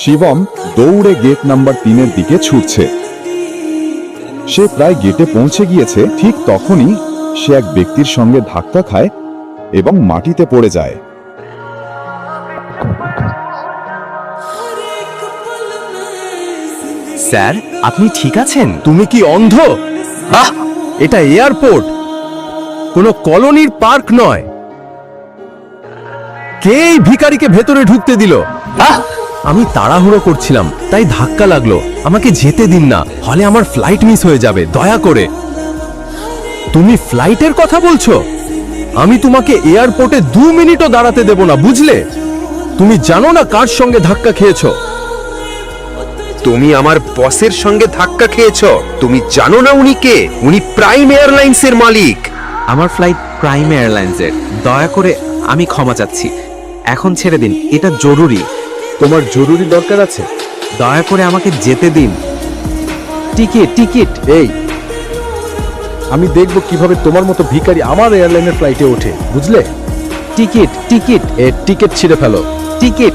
শিবম দৌড়ে gate number 3-এর দিকে ছুটছে। সে প্রায় গেটে পৌঁছে গিয়েছে, ঠিক তখনই সে এক ব্যক্তির সঙ্গে ধাক্কা খায় এবং মাটিতে পড়ে যায়। স্যার, আপনি ঠিক আছেন? তুমি কি অন্ধ? এটা এয়ারপোর্ট, কোনো কলোনির পার্ক নয়। কে এই ভিখারিকে ভেতরে ঢুকতে দিল? আমি তাড়াহুড়ো করছিলাম, তাই ধাক্কা লাগলো। আমাকে যেতে দিন না, হলে আমার ফ্লাইট মিস হয়ে যাবে, দয়া করে। তুমি ফ্লাইটের কথা বলছো? আমি তোমাকে এয়ারপোর্টে 2 মিনিটও দাঁড়াতে দেব না, বুঝলে? তুমি জানো না কার সঙ্গে ধাক্কা খেয়েছো? তুমি আমার বসের সঙ্গে ধাক্কা খেয়েছো। তুমি জানো না উনি কে? উনি প্রাইম এয়ারলাইন্সের মালিক। আমার ফ্লাইট প্রাইম এয়ারলাইন্সের। দয়া করে আমি ক্ষমা চাচ্ছি, এখন ছেড়ে দিন, এটা জরুরি। তোমার জরুরি দরকার আছে? দয়া করে আমাকে যেতে দিন। Ticket ticket. এই, আমি দেখব কিভাবে তোমার মতো ভিখারি আমার এয়ারলাইনের ফ্লাইটে ওঠে, বুঝলে? Ticket ticket. এর টিকিট ছিঁড়ে ফেলো। টিকিট।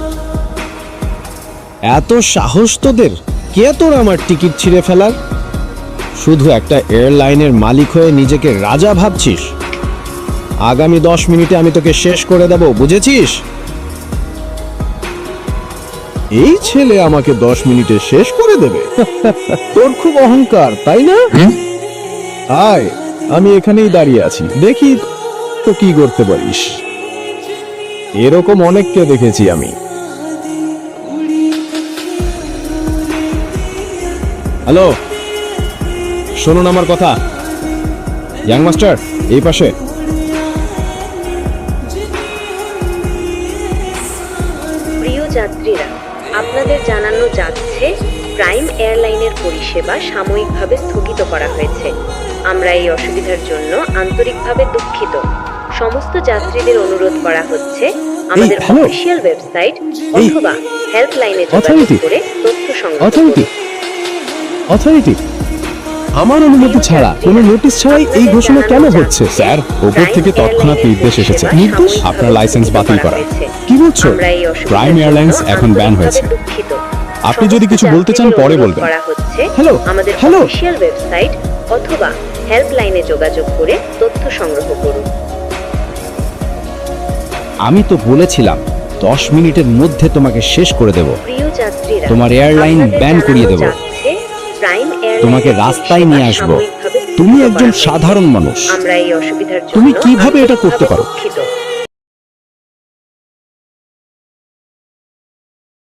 এত সাহস তোদের? কে তোর আমার টিকিট ছিঁড়ে ফেলার? শুধু একটা এয়ারলাইনের মালিক হয়ে নিজেকে রাজা ভাবছিস? আগামী 10 মিনিটে আমি তোকে শেষ করে দেব, বুঝেছিস? এই ছেলে আমাকে 10 মিনিটে শেষ করে দেবে? তোর খুব অহংকার, তাই না? আয়, আমি এখানেই দাঁড়িয়ে আছি, দেখি তো কি করতে পারিস। এরকম অনেককে দেখেছি আমি। হ্যালো, শুনুন আমার কথা। ইয়াং মাস্টার, এই পাশে। প্রিয় যাত্রীরা, আপনাদের জানানো যাচ্ছে প্রাইম এয়ারলাইনের পরিষেবা সাময়িকভাবে স্থগিত করা হয়েছে। আমরা এই অসুবিধার জন্য আন্তরিকভাবে দুঃখিত। সমস্ত যাত্রীদের অনুরোধ করা হচ্ছে আমাদের হ্যালো। অফিসিয়াল ওয়েবসাইট অথবা হেল্পলাইনে যোগাযোগ অথরিটি। করে তথ্য সংগ্রহ অথরিটি, করুন। অথরিটি, আমার অনুমতি ছাড়া, কোনো নোটিশ ছাড়াই এই ঘোষণা কেন হচ্ছে? স্যার, ওপর থেকে তৎক্ষণাৎ নির্দেশ এসেছে। নির্দেশ? আপনার লাইসেন্স বাতিল করা। কি বলছো? আমরা এই অসুবিধার প্রাইম এয়ারলাইন্স জন্য এখন ব্যান হয়েছে। আন্তরিকভাবে দুঃখিত। আপনি যদি কিছু বলতে চান পরে বলবেন। করা হচ্ছে হ্যালো, আমাদের হ্যালো। অফিসিয়াল ওয়েবসাইট অথবা হেল্পলাইনে যোগাযোগ করে তথ্য সংগ্রহ করুন। আমি তো বলেছিলাম 10 মিনিটের মধ্যে তোমাকে শেষ করে দেব। প্রিয় যাত্রীরা, তোমার এয়ারলাইন আপনাদের ব্যান করিয়ে জানানো দেব। যাচ্ছে প্রাইম এয়ারলাইনের তোমাকে রাস্তায় নিয়ে আসব। সাময়িকভাবে তুমি স্থগিত একজন করা হয়েছে। সাধারণ মানুষ। আমরা এই অসুবিধার জন্য তুমি কিভাবে এটা করতে পারো? দুঃখিত।